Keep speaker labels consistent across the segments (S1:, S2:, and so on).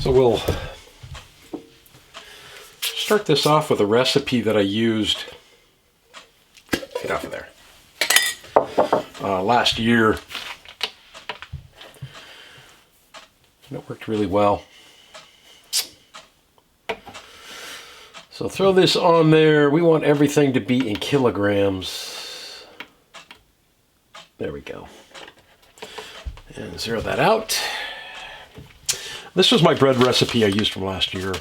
S1: So we'll start this off with a recipe that I used, get off of there, last year. And it worked really well. So throw this on there. We want everything to be in kilograms. There we go. And zero that out. This was my bread recipe I used from last year,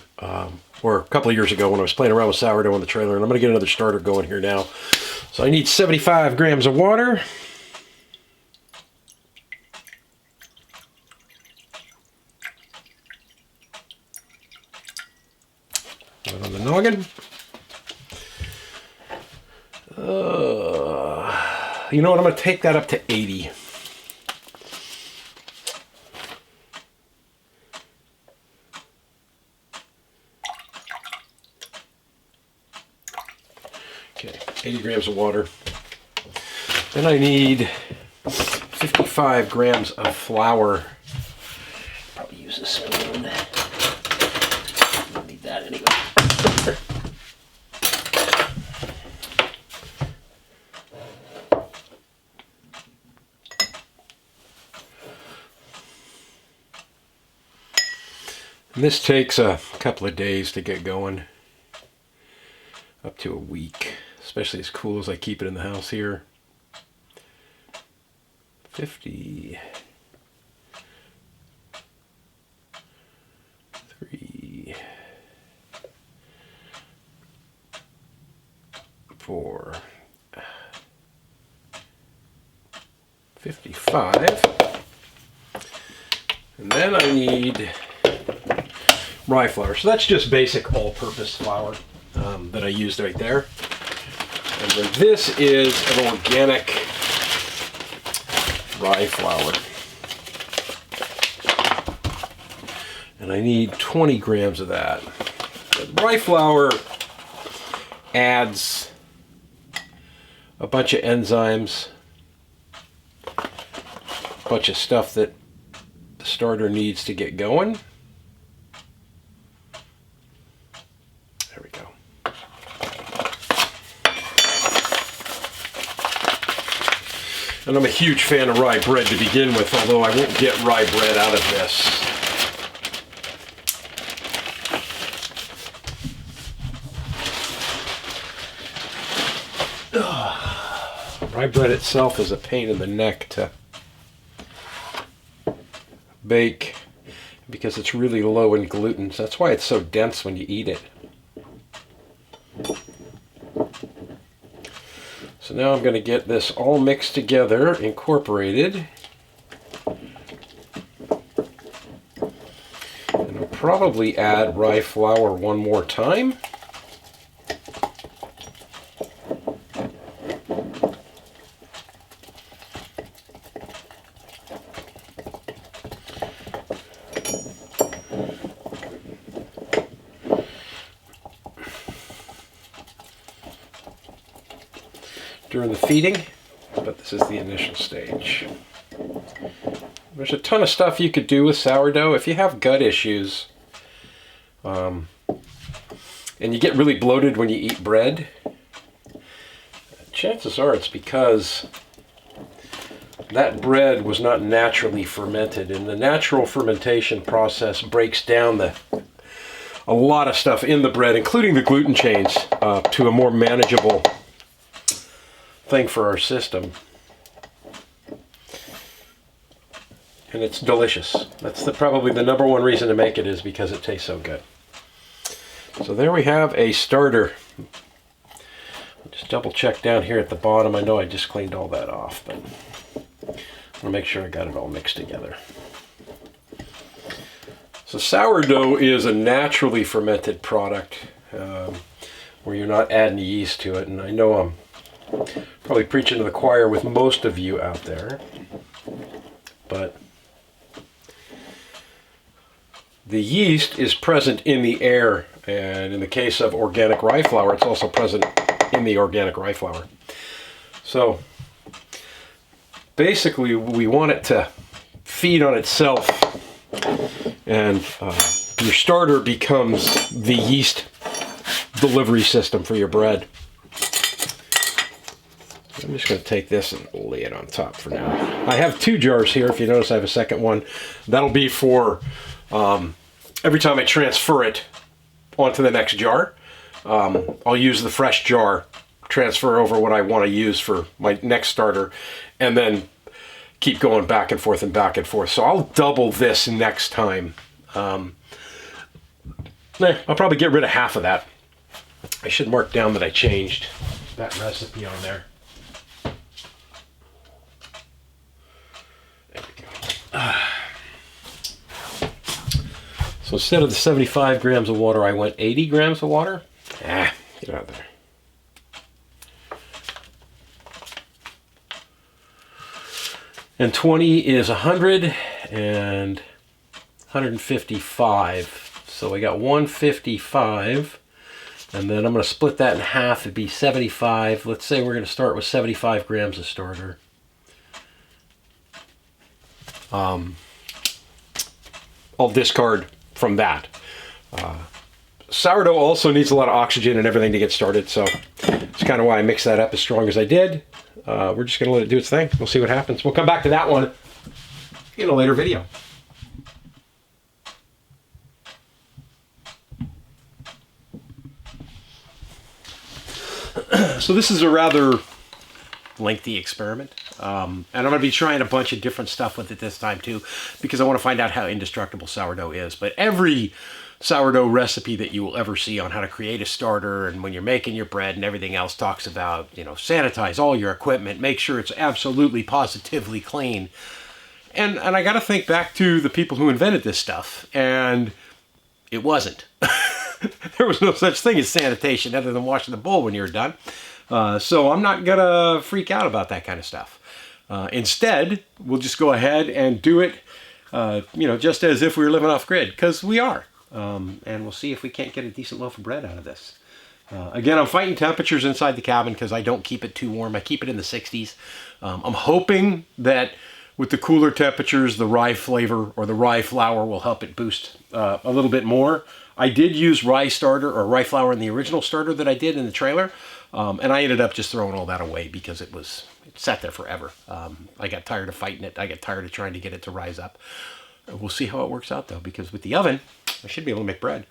S1: or a couple of years ago when I was playing around with sourdough on the trailer, and I'm going to get another starter going here now. So I need 75 grams of water. Put it on the noggin. You know what, I'm going to take that up to 80. Okay, 80 grams of water. Then I need 55 grams of flour. Probably use a spoon. Don't need that anyway. And this takes a couple of days to get going, up to a week, especially as cool as I keep it in the house here. 50, 3, 4, 55, and then I need rye flour. So that's just basic all-purpose flour that I used right there. And then this is an organic rye flour. And I need 20 grams of that. The rye flour adds a bunch of enzymes, a bunch of stuff that the starter needs to get going. And I'm a huge fan of rye bread to begin with, although I won't get rye bread out of this. Rye bread itself is a pain in the neck to bake because it's really low in gluten. So that's why it's so dense when you eat it. So now I'm going to get this all mixed together, incorporated. And I'll probably add rye flour one more time. During the feeding, but this is the initial stage. There's a ton of stuff you could do with sourdough. If you have gut issues, and you get really bloated when you eat bread, chances are it's because that bread was not naturally fermented, and the natural fermentation process breaks down a lot of stuff in the bread, including the gluten chains, to a more manageable thing for our system. And it's delicious. That's probably the number one reason to make it, is because it tastes so good. So there we have a starter. Just double check down here at the bottom. I know I just cleaned all that off, but I'm gonna make sure I got it all mixed together. So sourdough is a naturally fermented product where you're not adding yeast to it, and I know I'm probably preaching to the choir with most of you out there, but the yeast is present in the air, and in the case of organic rye flour, it's also present in the organic rye flour. So basically we want it to feed on itself and your starter becomes the yeast delivery system for your bread. I'm just going to take this and lay it on top for now. I have 2 jars here. If you notice, I have a second one. That'll be for every time I transfer it onto the next jar. I'll use the fresh jar, transfer over what I want to use for my next starter, and then keep going back and forth and back and forth. So I'll double this next time. I'll probably get rid of half of that. I should mark down that I changed that recipe on there. There we go. So instead of the 75 grams of water, I went 80 grams of water. Get out of there. And 20 is 100 and 155. So we got 155. And then I'm going to split that in half. It'd be 75. Let's say we're going to start with 75 grams of starter. I'll discard from that. Sourdough also needs a lot of oxygen and everything to get started, so it's kind of why I mixed that up as strong as I did. We're just going to let it do its thing. We'll see what happens. We'll come back to that one in a later video. So this is a rather lengthy experiment, and I'm going to be trying a bunch of different stuff with it this time too, because I want to find out how indestructible sourdough is. But every sourdough recipe that you will ever see on how to create a starter and when you're making your bread and everything else talks about, you know, sanitize all your equipment, make sure it's absolutely positively clean. And I got to think back to the people who invented this stuff, and it wasn't. There was no such thing as sanitation other than washing the bowl when you're done. So I'm not going to freak out about that kind of stuff. Instead, we'll just go ahead and do it, you know, just as if we were living off grid, because we are. And we'll see if we can't get a decent loaf of bread out of this. Again, I'm fighting temperatures inside the cabin because I don't keep it too warm. I keep it in the 60s. I'm hoping that with the cooler temperatures, the rye flavor or the rye flour will help it boost a little bit more. I did use rye starter or rye flour in the original starter that I did in the trailer. And I ended up just throwing all that away because it sat there forever. I got tired of fighting it. I got tired of trying to get it to rise up. We'll see how it works out though, because with the oven, I should be able to make bread.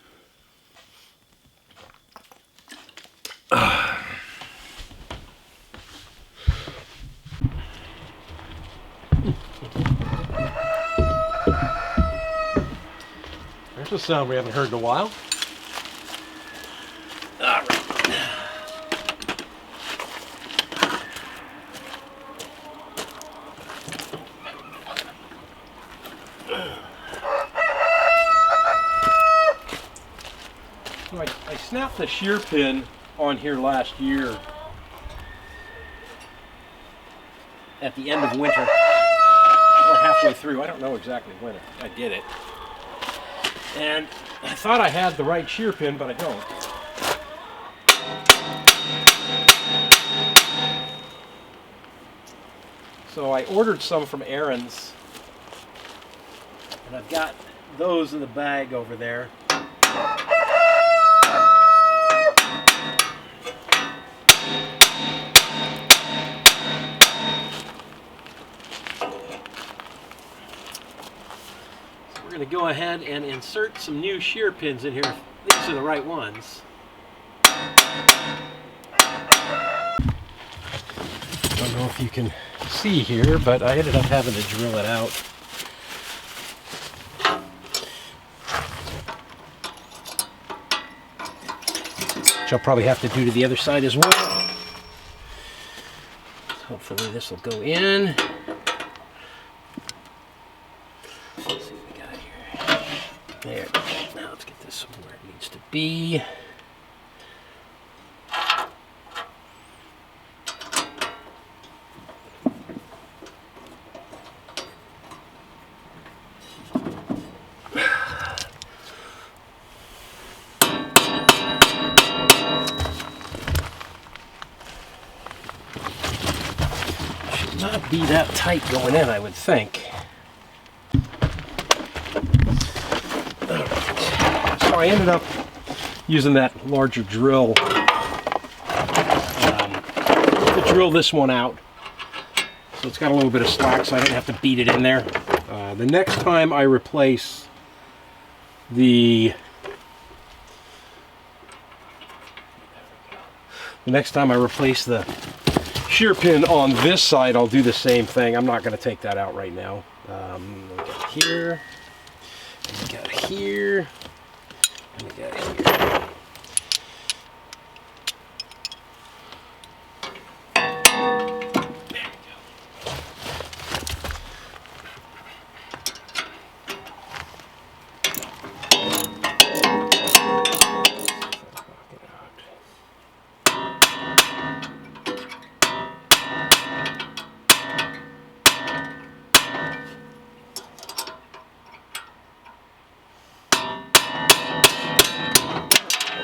S1: There's a sound we haven't heard in a while. All right. So I snapped the shear pin on here last year at the end of winter, or halfway through. I don't know exactly when I did it. And I thought I had the right shear pin, but I don't. So I ordered some from Aaron's, and I've got those in the bag over there. We're going to go ahead and insert some new shear pins in here. These are the right ones. Don't know if you can see here, but I ended up having to drill it out. Which I'll probably have to do to the other side as well. Hopefully this will go in. Let's see what we got here. There. Now let's get this where it needs to be. Not be that tight going in, I would think. All right. So I ended up using that larger drill to drill this one out. So it's got a little bit of slack, so I didn't have to beat it in there. The next time I replace the shear pin on this side, I'll do the same thing. I'm not going to take that out right now. We got here, and we got here, and we got here.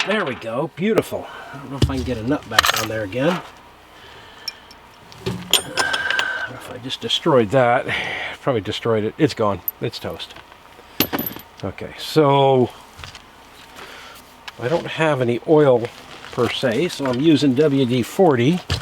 S1: There we go, beautiful. I don't know if I can get a nut back on there again. Or if I just destroyed that, probably destroyed it. It's gone, it's toast. Okay, so I don't have any oil per se, so I'm using WD-40.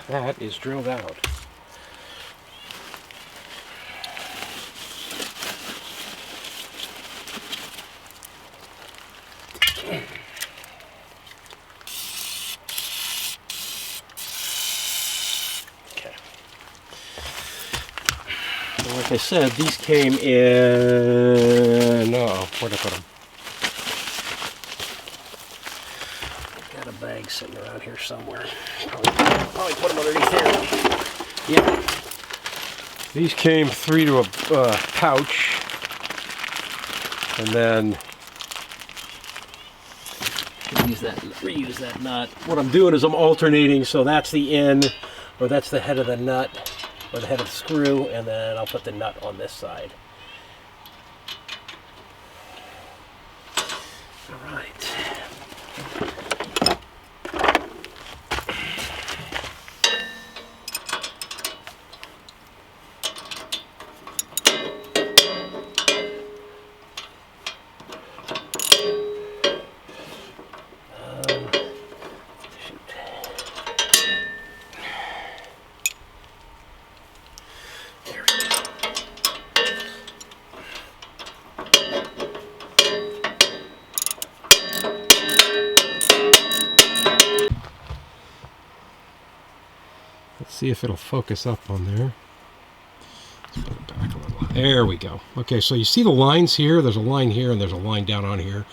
S1: That is drilled out. Okay. Well, like I said, these came in... Oh, where'd I put them? Got a bag sitting around here somewhere. Probably put them underneath here. Yeah. These came 3 to a pouch, and then reuse that nut. What I'm doing is I'm alternating, so that's the end, or that's the head of the nut, or the head of the screw, and then I'll put the nut on this side. All right. Let's see if it'll focus up on there. Let's put it back a little. There we go. Okay, so you see the lines here. There's a line here and there's a line down on here.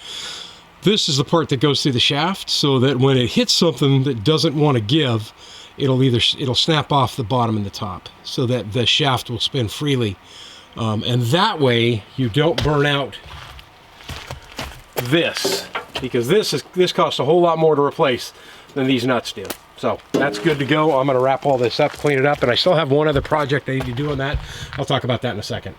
S1: This is the part that goes through the shaft, so that when it hits something that doesn't want to give, it'll snap off the bottom and the top, so that the shaft will spin freely, and that way you don't burn out this, because this costs a whole lot more to replace than these nuts do. So that's good to go. I'm going to wrap all this up, clean it up, and I still have one other project I need to do on that. I'll talk about that in a second.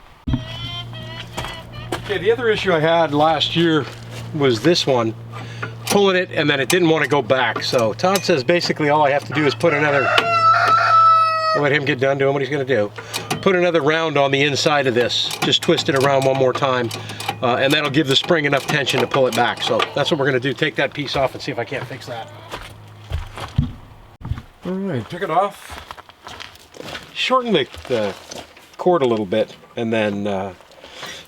S1: Okay, the other issue I had last year was this one, pulling it, and then it didn't want to go back. So Todd says basically all I have to do is put another, I'll let him get done doing what he's going to do. Put another round on the inside of this. Just twist it around one more time, and that'll give the spring enough tension to pull it back. So that's what we're going to do. Take that piece off and see if I can't fix that. All right, took it off. Shorten the cord a little bit, and then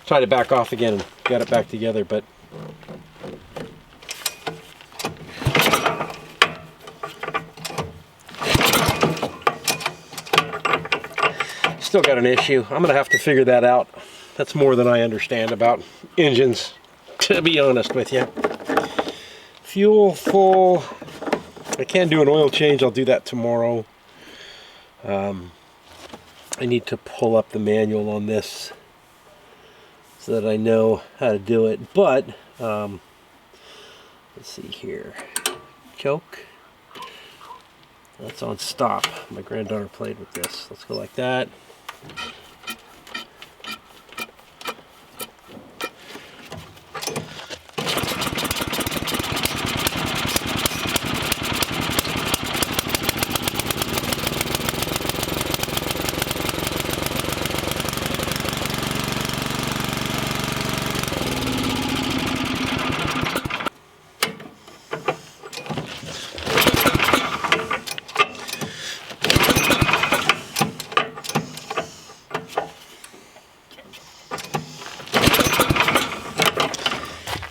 S1: tried it back off again and got it back together. But still got an issue. I'm gonna have to figure that out. That's more than I understand about engines, to be honest with you. Fuel full. I can do an oil change. I'll do that tomorrow. I need to pull up the manual on this so that I know how to do it. But let's see here. Choke. That's on stop. My granddaughter played with this. Let's go like that.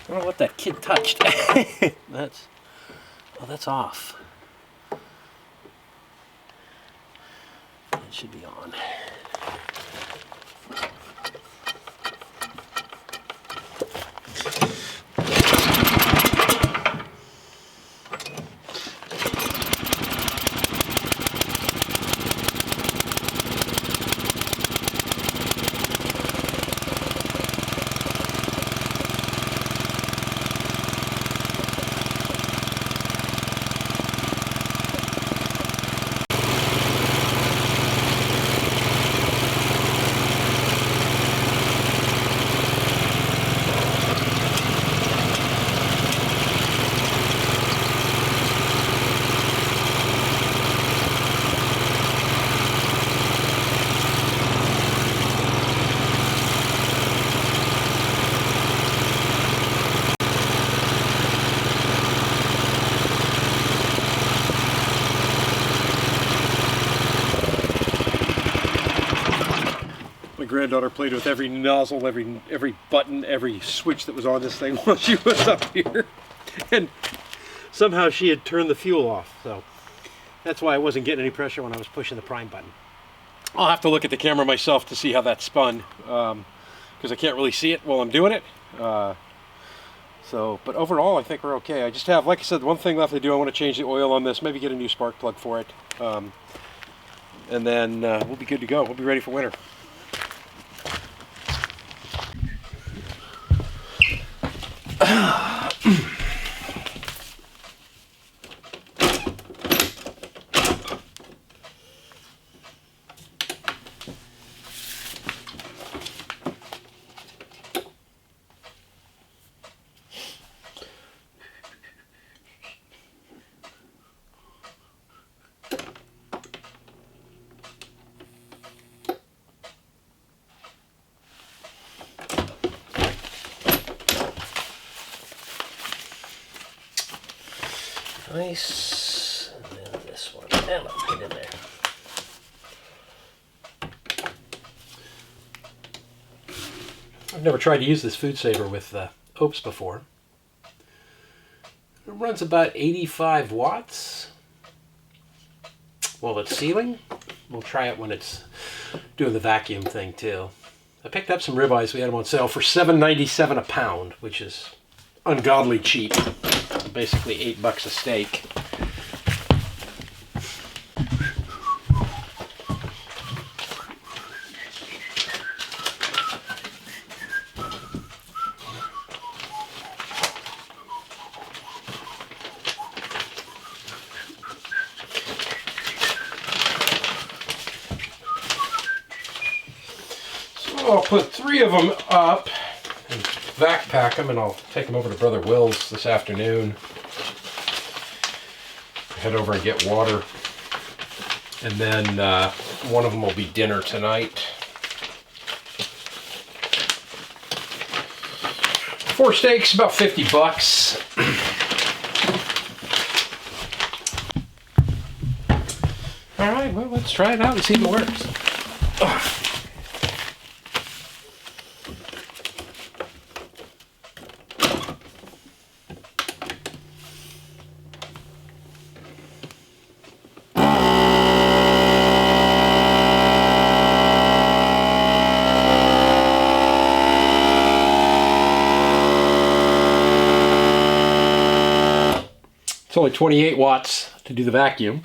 S1: I don't know what that kid touched. That's off. It should be on. My granddaughter played with every nozzle, every button, every switch that was on this thing while she was up here. And somehow she had turned the fuel off. So that's why I wasn't getting any pressure when I was pushing the prime button. I'll have to look at the camera myself to see how that spun, because I can't really see it while I'm doing it. But overall I think we're okay. I just have, like I said, one thing left to do. I want to change the oil on this, maybe get a new spark plug for it. And then we'll be good to go. We'll be ready for winter. Nice, and then this one, and I'll put it in there. I've never tried to use this food saver with Opes before. It runs about 85 watts while it's sealing. We'll try it when it's doing the vacuum thing too. I picked up some ribeyes. We had them on sale for $7.97 a pound, which is ungodly cheap. Basically $8 a steak. So I'll put 3 of them up and vac pack them, and I'll take them over to Brother Will's this afternoon. Head over and get water, and then one of them will be dinner tonight. 4 steaks, about 50 bucks. All right, well, let's try it out and see if it works. It's only 28 watts to do the vacuum.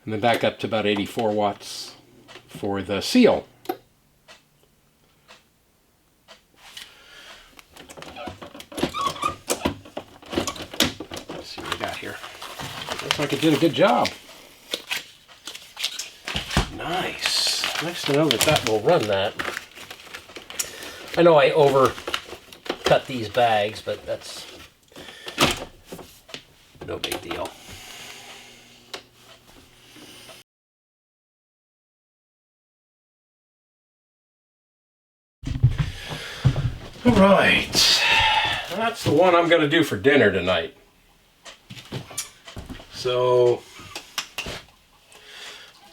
S1: And then back up to about 84 watts for the seal. Let's see what we got here. Looks like it did a good job. Nice. Nice to know that that will run that. I know I overcut these bags, but that's no big deal. All right, that's the one I'm going to do for dinner tonight. So,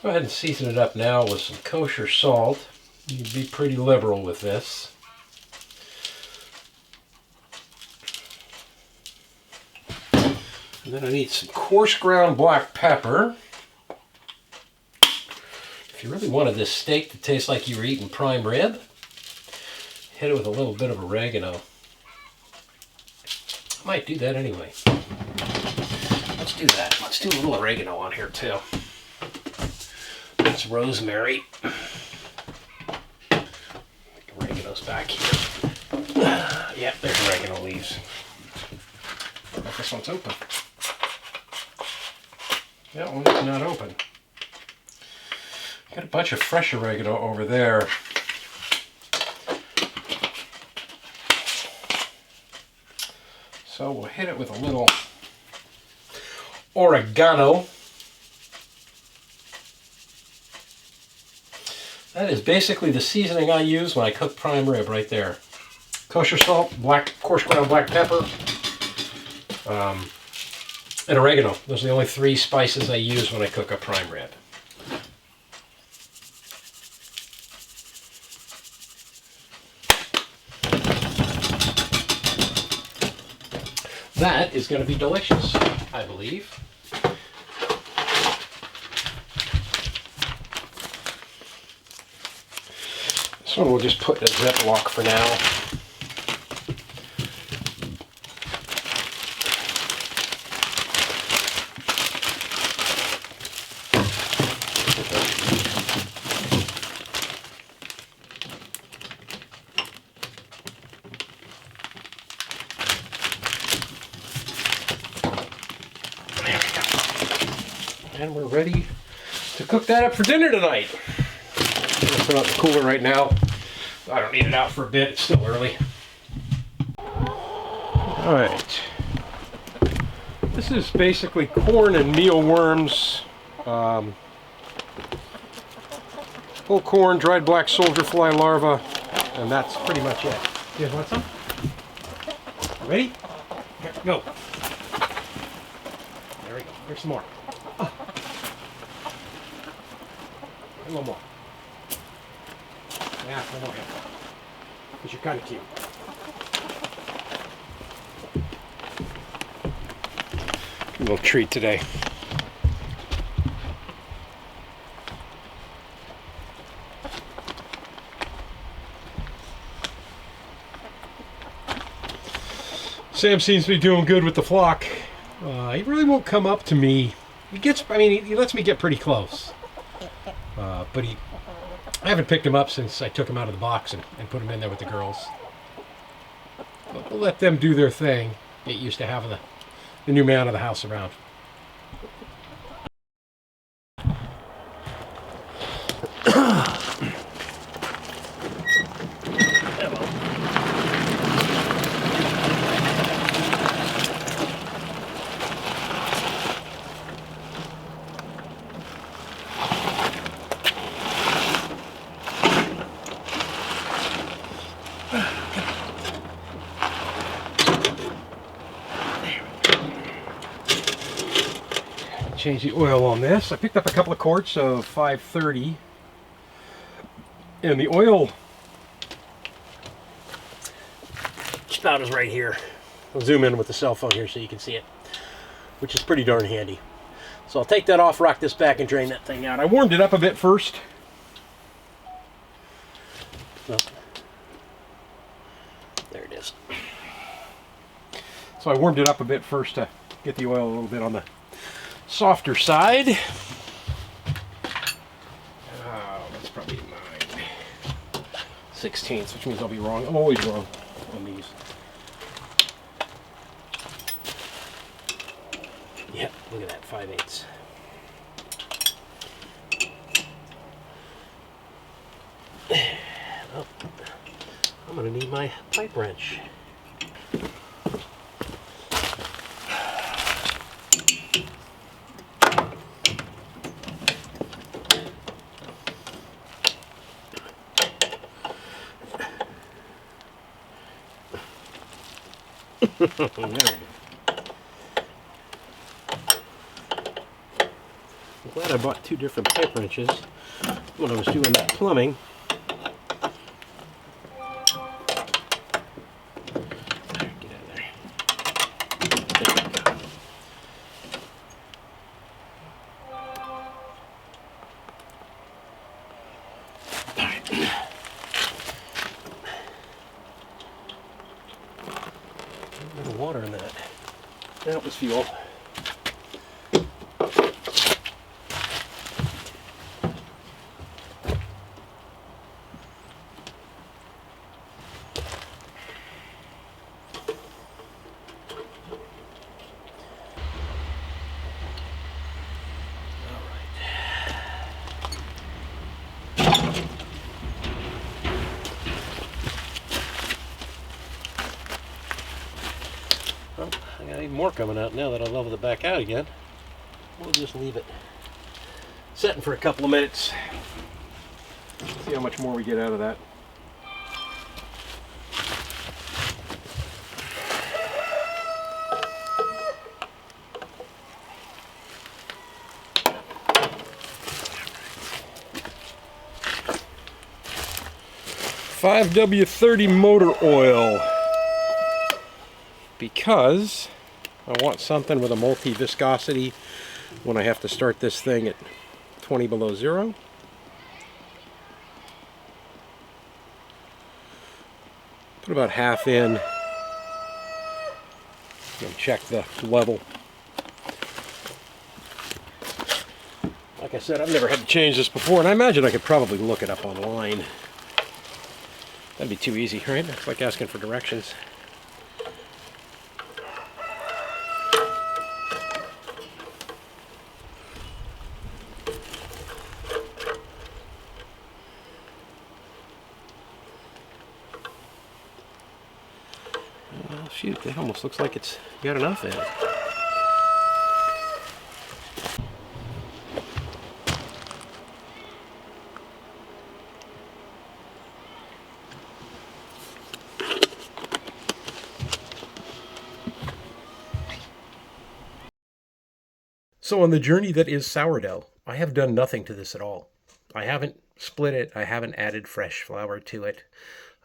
S1: go ahead and season it up now with some kosher salt. You'd be pretty liberal with this. And then I need some coarse ground black pepper. If you really wanted this steak to taste like you were eating prime rib, hit it with a little bit of oregano. I might do that anyway. Let's do that. Let's do a little oregano on here too. That's rosemary. Oregano's back here. Yeah, there's oregano leaves. Oh, this one's open. That one's not open. Got a bunch of fresh oregano over there. So we'll hit it with a little oregano. That is basically the seasoning I use when I cook prime rib right there. Kosher salt, coarse ground black pepper, and oregano. Those are the only 3 spices I use when I cook a prime rib. That is going to be delicious, I believe. This one we'll just put in a Ziploc for now. And we're ready to cook that up for dinner tonight. I'm going to put it out in the cooler right now. I don't need it out for a bit. It's still early. Alright. This is basically corn and mealworms. Whole corn, dried black soldier fly larva, and that's pretty much it. You guys want some? Ready? Here, go. There we go. Here's some more. A little more. Yeah, a little more. Because you're kind of cute. A little treat today. Sam seems to be doing good with the flock. He really won't come up to me. He lets me get pretty close. But I haven't picked him up since I took him out of the box and put him in there with the girls. But we'll let them do their thing. Get used to having the new man of the house around.
S2: change the oil on this. I picked up a couple of quarts of 530, and the oil spout is right here. I'll zoom in with the cell phone here so you can see it, which is pretty darn handy. So I'll take that off, rock this back, and drain that thing out. I warmed it up a bit first. Oh, there it is. So I warmed it up a bit first to get the oil a little bit on the softer side. That's probably 9/16, which means I'll be wrong. I'm always wrong on these. Yeah, look at that, 5/8. Well, I'm gonna need my pipe wrench. There we go. I'm glad I bought 2 different pipe wrenches when I was doing that plumbing. Get out of there. There we go. All right. A little water in that. That was fuel. Well, I got even more coming out now that I leveled it back out again. We'll just leave it setting for a couple of minutes. See how much more we get out of that. $5W30 motor oil, because I want something with a multi-viscosity when I have to start this thing at 20 below zero. Put about half in and check the level. Like I said, I've never had to change this before, and I imagine I could probably look it up online. That'd be too easy, right? It's like asking for directions. Well, shoot, that almost looks like it's got enough in it. So on the journey that is sourdough, I have done nothing to this at all. I haven't split it. I haven't added fresh flour to it.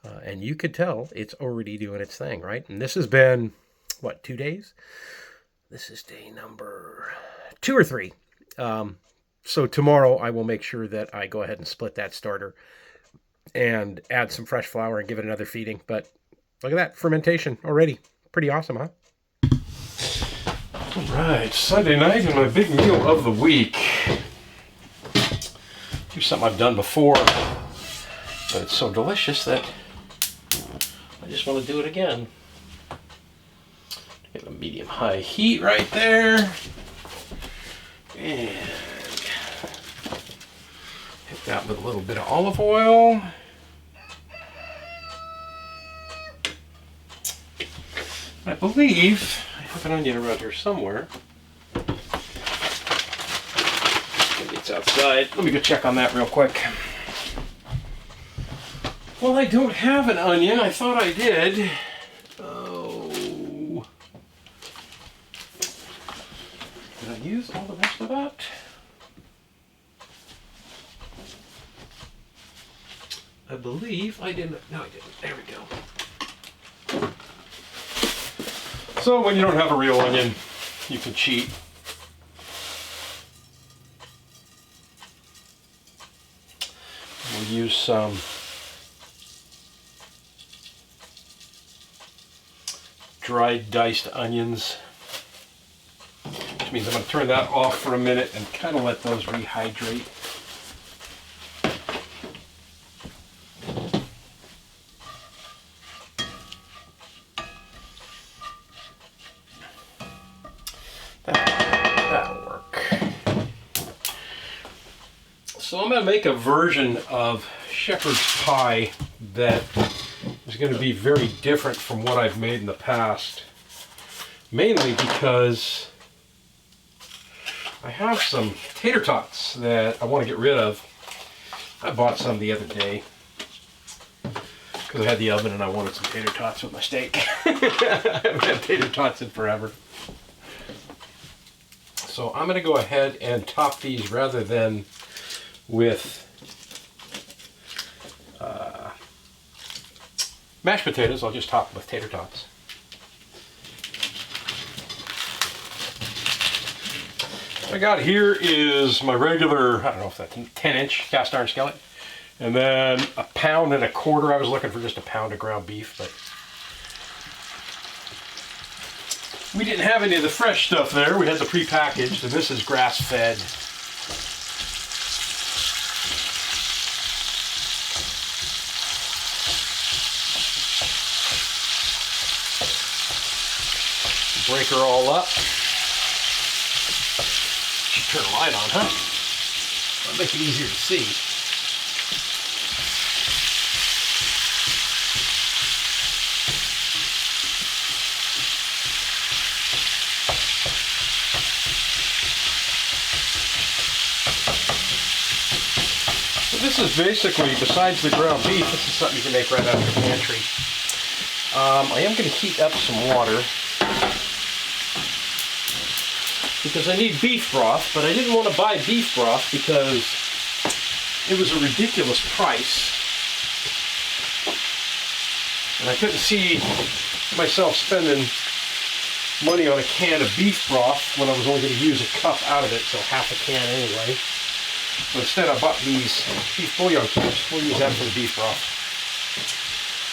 S2: And you could tell it's already doing its thing, right? And this has been, what, 2 days? This is day number 2 or 3. So tomorrow I will make sure that I go ahead and split that starter and add some fresh flour and give it another feeding. But look at that, fermentation already. Pretty awesome, huh? All right, Sunday night and my big meal of the week. Do something I've done before, but it's so delicious that I just want to do it again. Get a medium-high heat right there, and hit that with a little bit of olive oil. I believe I have an onion around here somewhere. Maybe it's outside. Let me go check on that real quick. Well, I don't have an onion. I thought I did. Oh.
S1: Did I use all the rest of that? I believe I didn't. No, I didn't. There we go. So when you don't have a real onion, you can cheat. We'll use some dried diced onions, which means I'm going to turn that off for a minute and kind of let those rehydrate. That'll work. So I'm going to make a version of shepherd's pie that is going to be very different from what I've made in the past. Mainly because I have some tater tots that I want to get rid of. I bought some the other day because I had the oven and I wanted some tater tots with my steak. I haven't had tater tots in forever. So I'm going to go ahead and top these rather than with mashed potatoes. I'll just top them with tater tots. What I got here is my regular, I don't know if that's 10-inch cast iron skillet, and then 1.25 pounds. I was looking for just 1 pound of ground beef, but we didn't have any of the fresh stuff there. We had the prepackaged, and this is grass-fed. Break her all up. Should turn a light on, huh? That'll make it easier to see. So this is basically, besides the ground beef, this is something you can make right out of your pantry. I am going to heat up some water because I need beef broth, but I didn't want to buy beef broth because it was a ridiculous price. And I couldn't see myself spending money on a can of beef broth when I was only going to use a cup out of it, so half a can anyway. So instead I bought these beef bouillon cubes. We'll use that for the beef broth.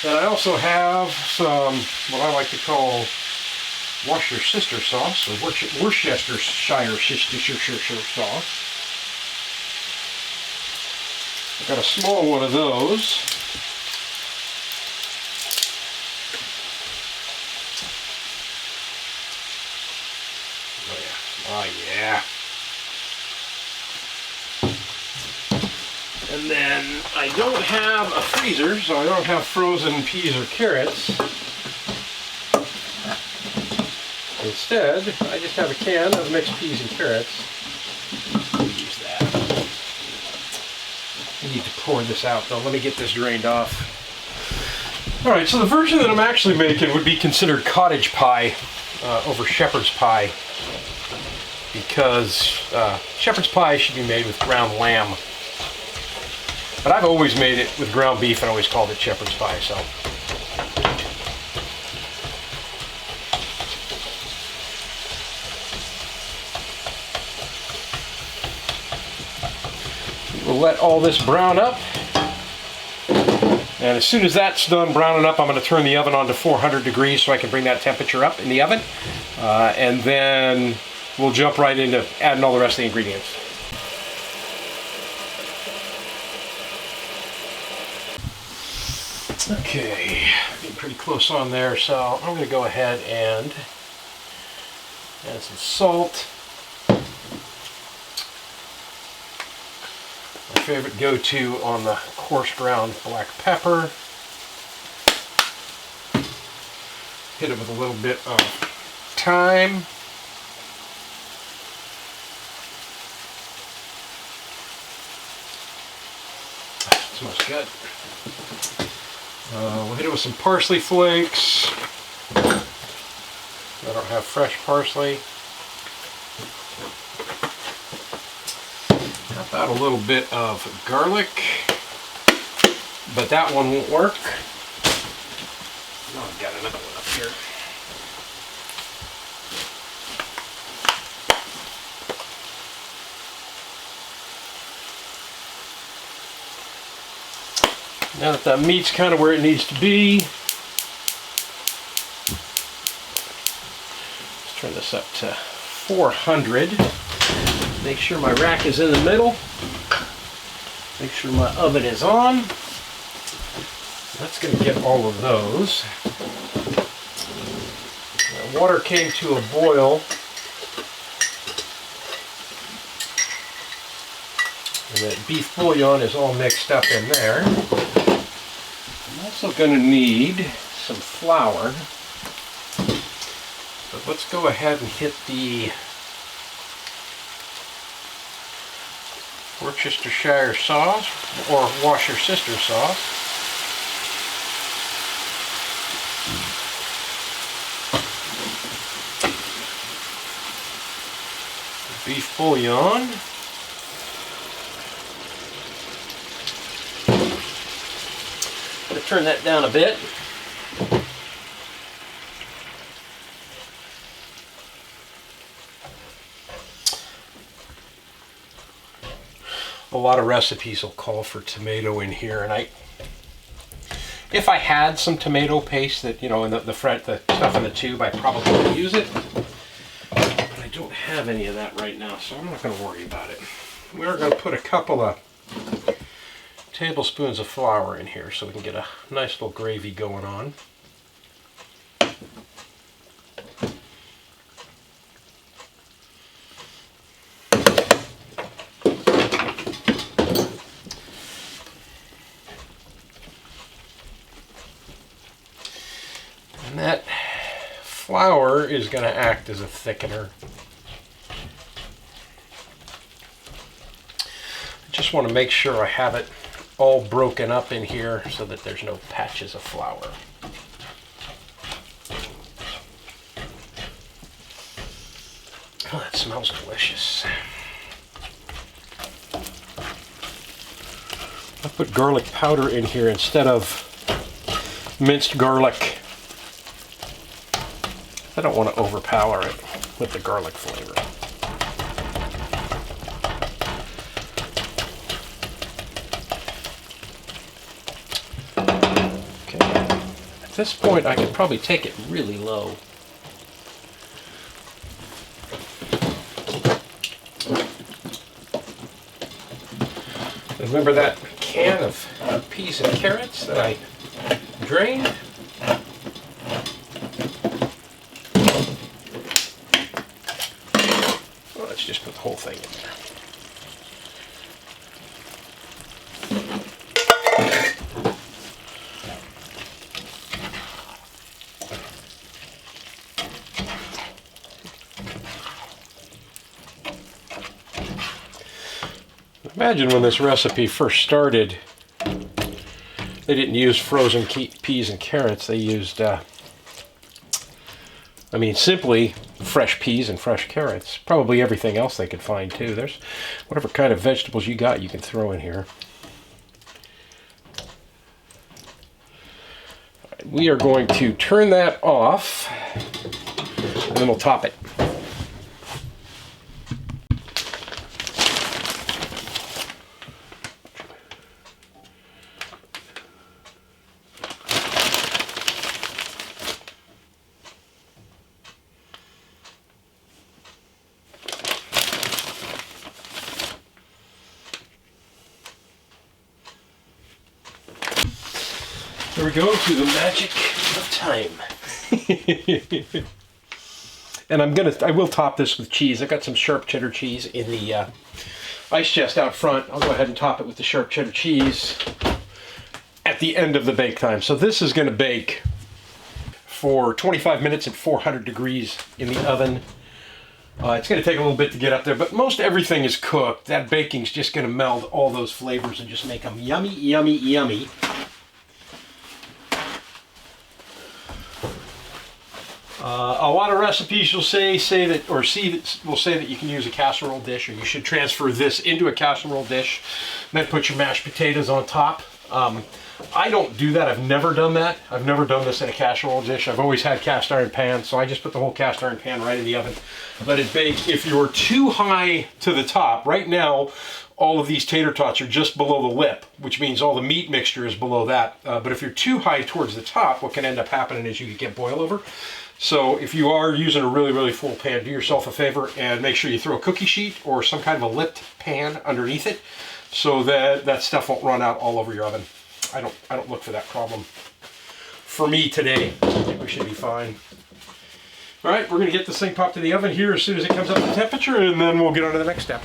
S1: And I also have some, what I like to call Worcestershire sauce, or Worcestershire sauce. I've got a small one of those. Oh yeah. And then I don't have a freezer, so I don't have frozen peas or carrots. Instead, I just have a can of mixed peas and carrots. We'll use that. I need to pour this out though. Let me get this drained off. Alright, so the version that I'm actually making would be considered cottage pie over shepherd's pie. Because shepherd's pie should be made with ground lamb. But I've always made it with ground beef and always called it shepherd's pie, so. We'll let all this brown up. And as soon as that's done browning up, I'm going to turn the oven on to 400 degrees so I can bring that temperature up in the oven. And then we'll jump right into adding all the rest of the ingredients. Okay, getting pretty close on there, so I'm going to go ahead and add some salt. My favorite go-to on the coarse ground black pepper. Hit it with a little bit of thyme. Smells good. We'll hit it with some parsley flakes. I don't have fresh parsley. About a little bit of garlic, but that one won't work. Oh, I've got another one up here. Now that that meat's kind of where it needs to be, let's turn this up to 400. Make sure my rack is in the middle. Make sure my oven is on. That's going to get all of those. My water came to a boil. And that beef bouillon is all mixed up in there. I'm also going to need some flour. But let's go ahead and hit the Worcestershire sauce or Worcestershire sauce. Beef bouillon. I'm going to turn that down a bit. A lot of recipes will call for tomato in here, and if I had some tomato paste that, you know, in the stuff in the tube, I probably would use it. But I don't have any of that right now, so I'm not going to worry about it. We're going to put a couple of tablespoons of flour in here so we can get a nice little gravy going on. And that flour is going to act as a thickener. I just want to make sure I have it all broken up in here so that there's no patches of flour. Oh, that smells delicious. I put garlic powder in here instead of minced garlic. I don't want to overpower it with the garlic flavor. Okay. At this point, I could probably take it really low. Remember that can of peas and carrots that I drained? Well, let's just put the whole thing in there. Imagine when this recipe first started, they didn't use frozen peas and carrots. They used, simply fresh peas and fresh carrots. Probably everything else they could find too. There's whatever kind of vegetables you got, you can throw in here. We are going to turn that off, and then we'll top it. There we go, to the magic of time. And I will top this with cheese. I've got some sharp cheddar cheese in the ice chest out front. I'll go ahead and top it with the sharp cheddar cheese at the end of the bake time. So this is going to bake for 25 minutes at 400 degrees in the oven. It's going to take a little bit to get up there, but most everything is cooked. That baking's just going to meld all those flavors and just make them yummy, yummy, yummy. A lot of recipes will say that, or will say that you can use a casserole dish, or you should transfer this into a casserole dish, and then put your mashed potatoes on top. I don't do that. I've never done that. I've never done this in a casserole dish. I've always had cast iron pans, so I just put the whole cast iron pan right in the oven, let it bake. If you're too high to the top, right now, all of these tater tots are just below the lip, which means all the meat mixture is below that. But if you're too high towards the top, what can end up happening is you can get boil over. So if you are using a really, really full pan, do yourself a favor and make sure you throw a cookie sheet or some kind of a lipped pan underneath it so that that stuff won't run out all over your oven. I don't look for that problem. For me today, I think we should be fine. All right, we're gonna get this thing popped in the oven here as soon as it comes up to temperature, and then we'll get on to the next step.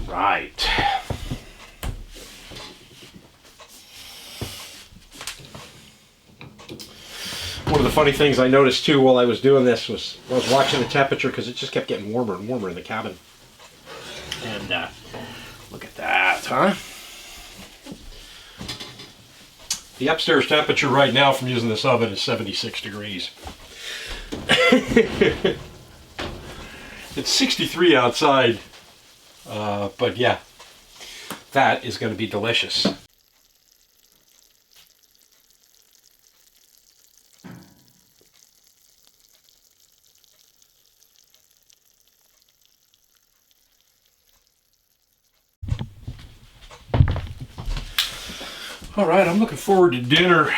S1: Right. One of the funny things I noticed too while I was doing this was I was watching the temperature because it just kept getting warmer and warmer in the cabin. And look at that, huh? The upstairs temperature right now from using this oven is 76 degrees. It's 63 outside. But yeah, that is going to be delicious. All right, I'm looking forward to dinner. I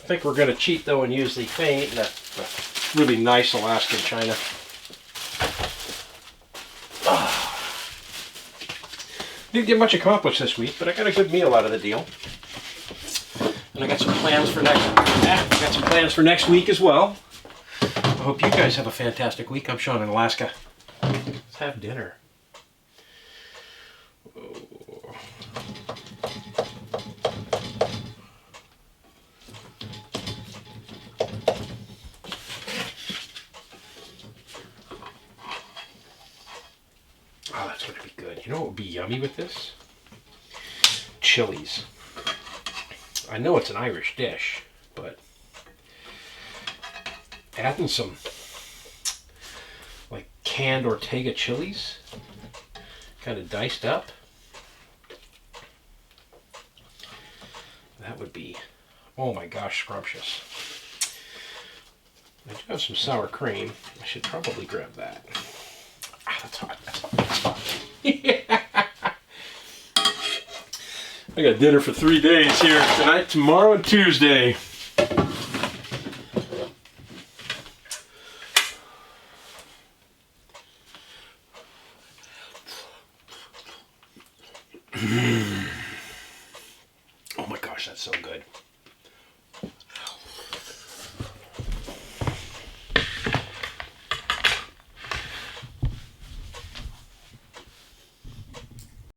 S1: think we're going to cheat though and use the really nice Alaskan china. Didn't get much accomplished this week, but I got a good meal out of the deal. And I got some plans for next week as well. I hope you guys have a fantastic week. I'm Sean in Alaska. Let's have dinner. Oh, that's going to be good. You know what would be yummy with this? Chilies. I know it's an Irish dish, but adding some like canned Ortega chilies, kind of diced up, that would be, oh my gosh, scrumptious. I do have some sour cream. I should probably grab that. Ah, that's hot. That's hot. That's hot. I got dinner for 3 days here, tonight, tomorrow, and Tuesday.